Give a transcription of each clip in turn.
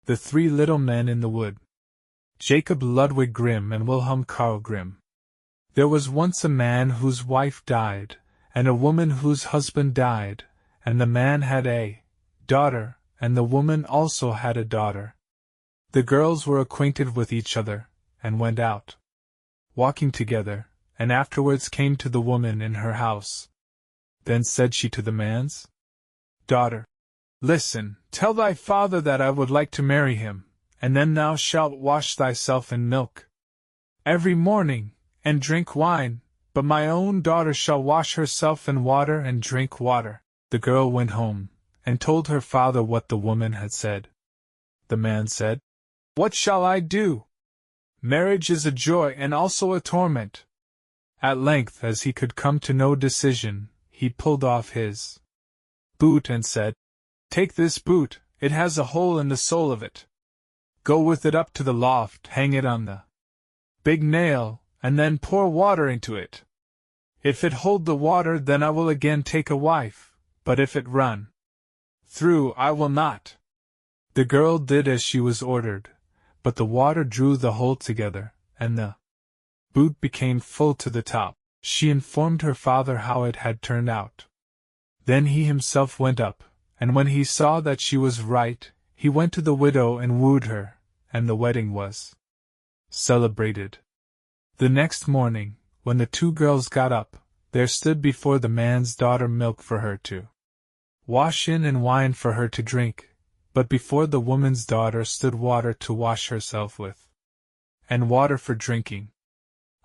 The Three Little Men in the Wood. Jacob Ludwig Grimm and Wilhelm Karl Grimm. There was once a man whose wife died, and a woman whose husband died, and the man had a daughter, and the woman also had a daughter. The girls were acquainted with each other, and went out walking together, and afterwards came to the woman in her house. Then said she to the man's daughter, Listen, tell thy father that I would like to marry him, and then thou shalt wash thyself in milk every morning, and drink wine, but my own daughter shall wash herself in water and drink water. The girl went home, and told her father what the woman had said. The man said, What shall I do? Marriage is a joy and also a torment. At length, as he could come to no decision, he pulled off his boot and said, Take this boot, it has a hole in the sole of it. Go with it up to the loft, hang it on the big nail, and then pour water into it. If it hold the water, then I will again take a wife, but if it run through, I will not. The girl did as she was ordered, but the water drew the hole together, and the boot became full to the top. She informed her father how it had turned out. Then he himself went up, and when he saw that she was right, he went to the widow and wooed her, and the wedding was celebrated. The next morning, when the two girls got up, there stood before the man's daughter milk for her to wash in and wine for her to drink, but before the woman's daughter stood water to wash herself with, and water for drinking.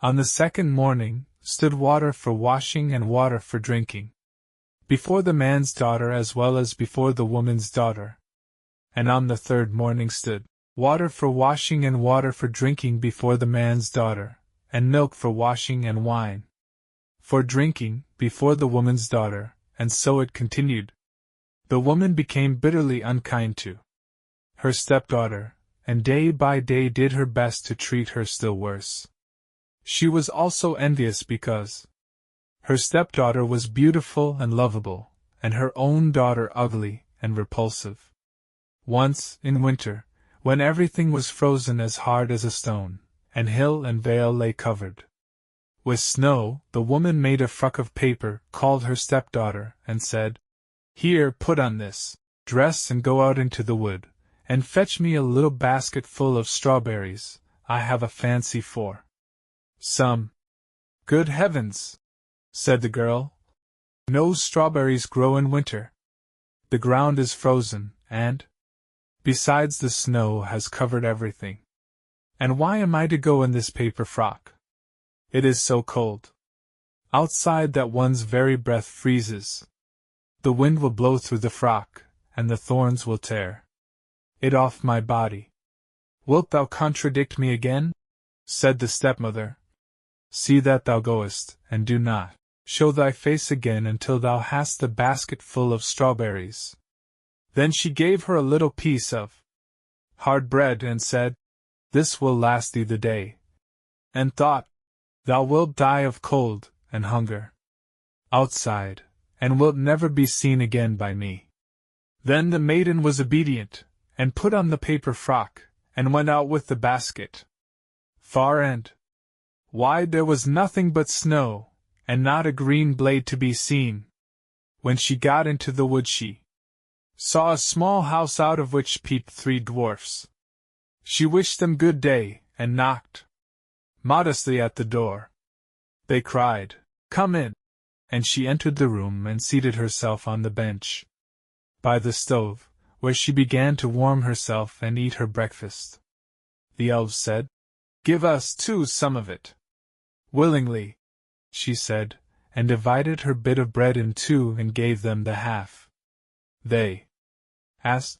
On the second morning stood water for washing and water for drinking, before the man's daughter as well as before the woman's daughter. And on the third morning stood water for washing and water for drinking before the man's daughter, and milk for washing and wine for drinking before the woman's daughter, and so it continued. The woman became bitterly unkind to her stepdaughter, and day by day did her best to treat her still worse. She was also envious because her stepdaughter was beautiful and lovable, and her own daughter ugly and repulsive. Once, in winter, when everything was frozen as hard as a stone, and hill and vale lay covered with snow, the woman made a frock of paper, called her stepdaughter, and said, Here, put on this dress and go out into the wood, and fetch me a little basket full of strawberries. I have a fancy for some. Good heavens, said the girl. No strawberries grow in winter. The ground is frozen, and, besides, the snow has covered everything. And why am I to go in this paper frock? It is so cold outside that one's very breath freezes. The wind will blow through the frock, and the thorns will tear it off my body. Wilt thou contradict me again? Said the stepmother. See that thou goest, and do not show thy face again until thou hast the basket full of strawberries. Then she gave her a little piece of hard bread, and said, This will last thee the day. And thought, Thou wilt die of cold and hunger outside, and wilt never be seen again by me. Then the maiden was obedient, and put on the paper frock, and went out with the basket. Far and wide there was nothing but snow, and not a green blade to be seen. When she got into the wood she saw a small house out of which peeped three dwarfs. She wished them good day, and knocked modestly at the door. They cried, Come in, and she entered the room and seated herself on the bench by the stove, where she began to warm herself and eat her breakfast. The elves said, Give us, too, some of it. Willingly, she said, and divided her bit of bread in two and gave them the half. They asked,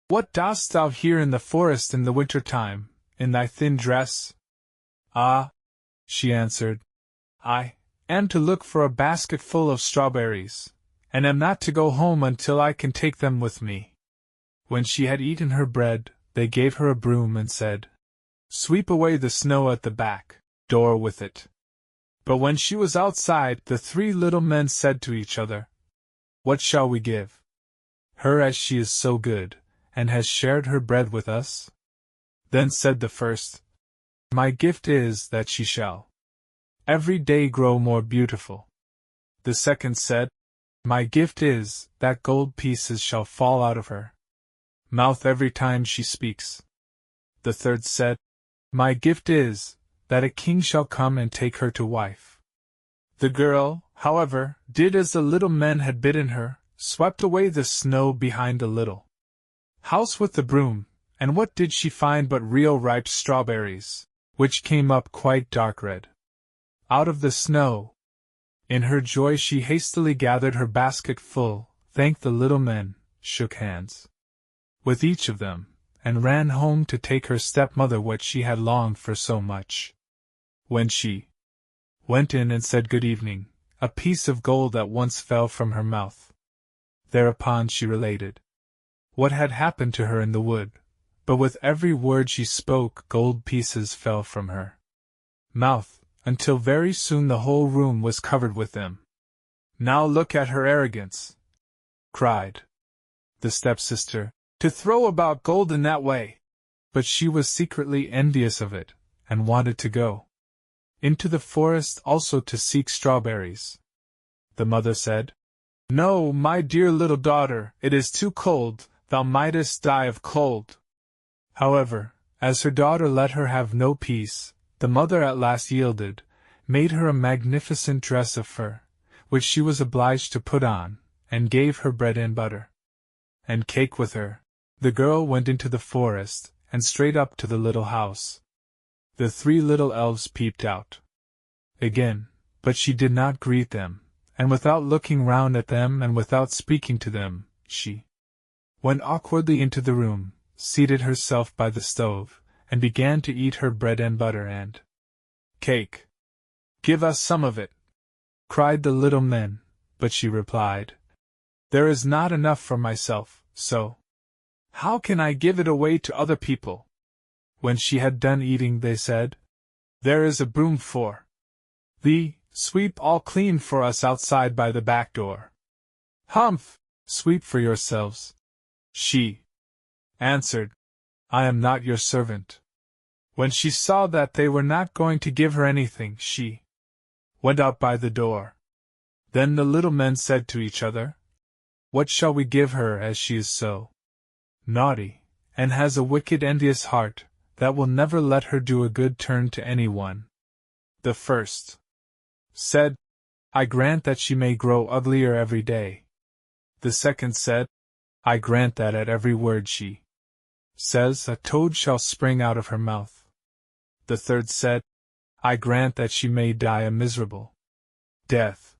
What dost thou here in the forest in the winter time, in thy thin dress? Ah, she answered, I am to look for a basket full of strawberries, and am not to go home until I can take them with me. When she had eaten her bread, they gave her a broom and said, Sweep away the snow at the back door with it. But when she was outside, the three little men said to each other, What shall we give her, as she is so good, and has shared her bread with us? Then said the first, My gift is that she shall every day grow more beautiful. The second said, My gift is that gold pieces shall fall out of her mouth every time she speaks. The third said, My gift is that a king shall come and take her to wife. The girl, however, did as the little men had bidden her, swept away the snow behind a little house with the broom, and what did she find but real ripe strawberries, which came up quite dark red out of the snow. In her joy she hastily gathered her basket full, thanked the little men, shook hands with each of them, and ran home to take her stepmother what she had longed for so much. When she went in and said good evening, a piece of gold at once fell from her mouth. Thereupon she related what had happened to her in the wood, but with every word she spoke gold pieces fell from her mouth, until very soon the whole room was covered with them. Now look at her arrogance, cried the stepsister, to throw about gold in that way. But she was secretly envious of it, and wanted to go into the forest also to seek strawberries. The mother said, No, my dear little daughter, it is too cold, thou mightest die of cold. However, as her daughter let her have no peace, the mother at last yielded, made her a magnificent dress of fur, which she was obliged to put on, and gave her bread and butter and cake with her. The girl went into the forest, and straight up to the little house. The 3 little elves peeped out again, but she did not greet them, and without looking round at them and without speaking to them, she went awkwardly into the room, seated herself by the stove, and began to eat her bread and butter and cake. Give us some of it, cried the little men, but she replied, There is not enough for myself, so how can I give it away to other people? When she had done eating, they said, There is a broom for thee, sweep all clean for us outside by the back door. Humph! Sweep for yourselves. She answered, I am not your servant. When she saw that they were not going to give her anything, she went out by the door. Then the little men said to each other, What shall we give her, as she is so naughty, and has a wicked envious heart, that will never let her do a good turn to anyone? The first said, I grant that she may grow uglier every day. The second said, I grant that at every word she says a toad shall spring out of her mouth. The third said, I grant that she may die a miserable death.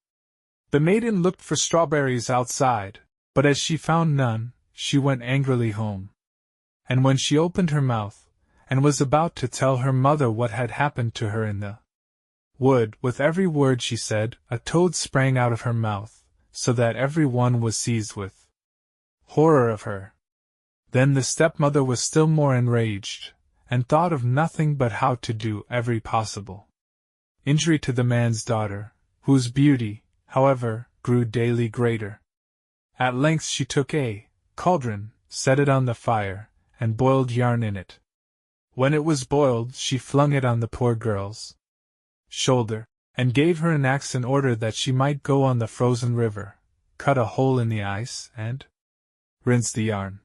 The maiden looked for strawberries outside, but as she found none, she went angrily home. And when she opened her mouth, and was about to tell her mother what had happened to her in the wood, with every word she said, a toad sprang out of her mouth, so that every one was seized with horror of her. Then the stepmother was still more enraged, and thought of nothing but how to do every possible injury to the man's daughter, whose beauty, however, grew daily greater. At length she took a cauldron, set it on the fire, and boiled yarn in it. When it was boiled, she flung it on the poor girl's shoulder, and gave her an axe in order that she might go on the frozen river, cut a hole in the ice, and rinse the yarn.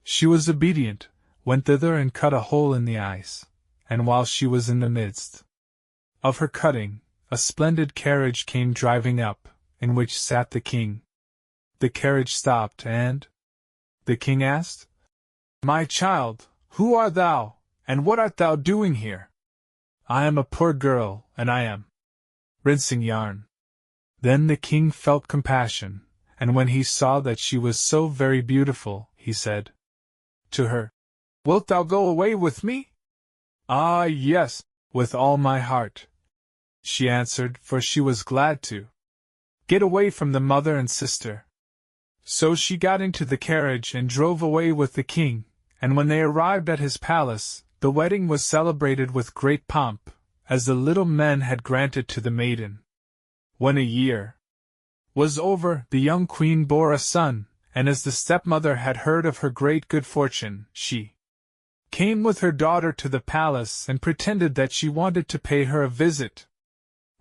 She was obedient, went thither and cut a hole in the ice, and while she was in the midst of her cutting, a splendid carriage came driving up, in which sat the king. The carriage stopped, and the king asked, My child, who art thou, and what art thou doing here? I am a poor girl, and I am rinsing yarn. Then the king felt compassion, and when he saw that she was so very beautiful, he said to her, Wilt thou go away with me? Ah, yes, with all my heart, she answered, for she was glad to get away from the mother and sister. So she got into the carriage and drove away with the king, and when they arrived at his palace, the wedding was celebrated with great pomp, as the little men had granted to the maiden. When a year was over, the young queen bore a son, and as the stepmother had heard of her great good fortune, she came with her daughter to the palace and pretended that she wanted to pay her a visit.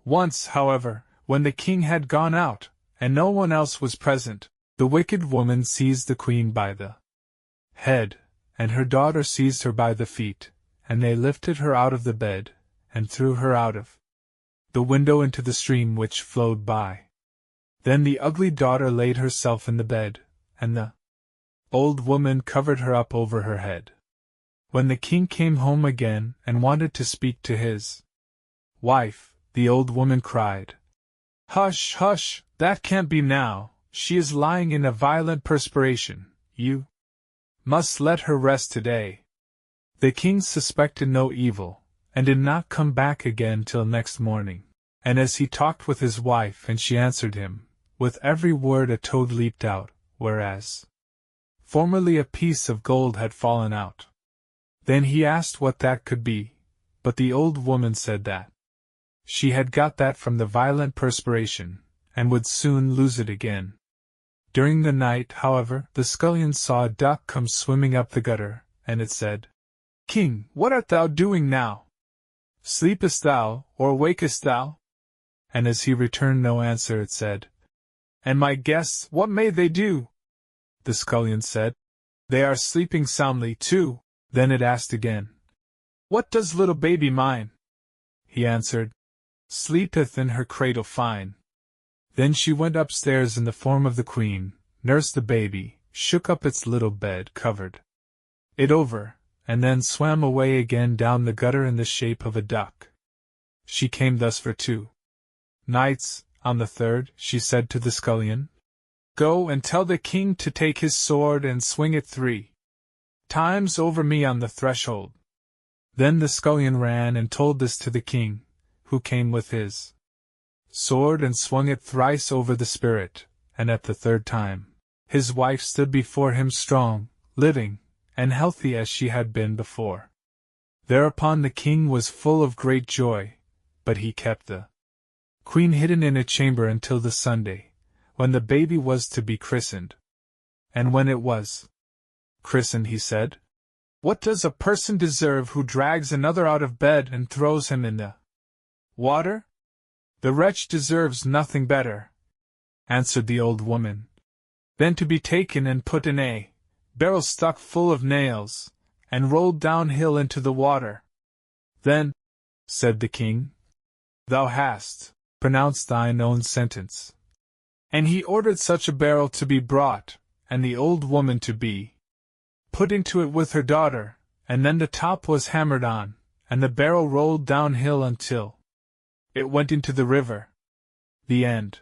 Once, however, when the king had gone out, and no one else was present, the wicked woman seized the queen by the head, and her daughter seized her by the feet, and they lifted her out of the bed, and threw her out of the window into the stream which flowed by. Then the ugly daughter laid herself in the bed, and the old woman covered her up over her head. When the king came home again and wanted to speak to his wife, the old woman cried, "Hush, hush, that can't be now, she is lying in a violent perspiration, you must let her rest today." The king suspected no evil, and did not come back again till next morning, and as he talked with his wife and she answered him, with every word a toad leaped out, whereas formerly a piece of gold had fallen out. Then he asked what that could be, but the old woman said that she had got that from the violent perspiration, and would soon lose it again. During the night, however, the scullion saw a duck come swimming up the gutter, and it said, "King, what art thou doing now? Sleepest thou, or wakest thou?" And as he returned no answer, it said, "And my guests, what may they do?" The scullion said, "They are sleeping soundly too." Then it asked again, "What does little baby mine?" He answered, "Sleepeth in her cradle fine." Then she went upstairs in the form of the queen, nursed the baby, shook up its little bed, covered it over, and then swam away again down the gutter in the shape of a duck. She came thus for 2 nights. On the third, she said to the scullion, "Go and tell the king to take his sword and swing it 3 times over me on the threshold." Then the scullion ran and told this to the king, who came with his sword and swung it thrice over the spirit, and at the third time, his wife stood before him strong, living, and healthy as she had been before. Thereupon the king was full of great joy, but he kept the queen hidden in a chamber until the Sunday, when the baby was to be christened. And when it was christened, he said, "What does a person deserve who drags another out of bed and throws him in the water?" "The wretch deserves nothing better," answered the old woman, "than to be taken and put in a barrel stuck full of nails, and rolled downhill into the water." "Then," said the king, "thou hast pronounced thine own sentence." And he ordered such a barrel to be brought, and the old woman to be put into it with her daughter, and then the top was hammered on, and the barrel rolled downhill until it went into the river. The end.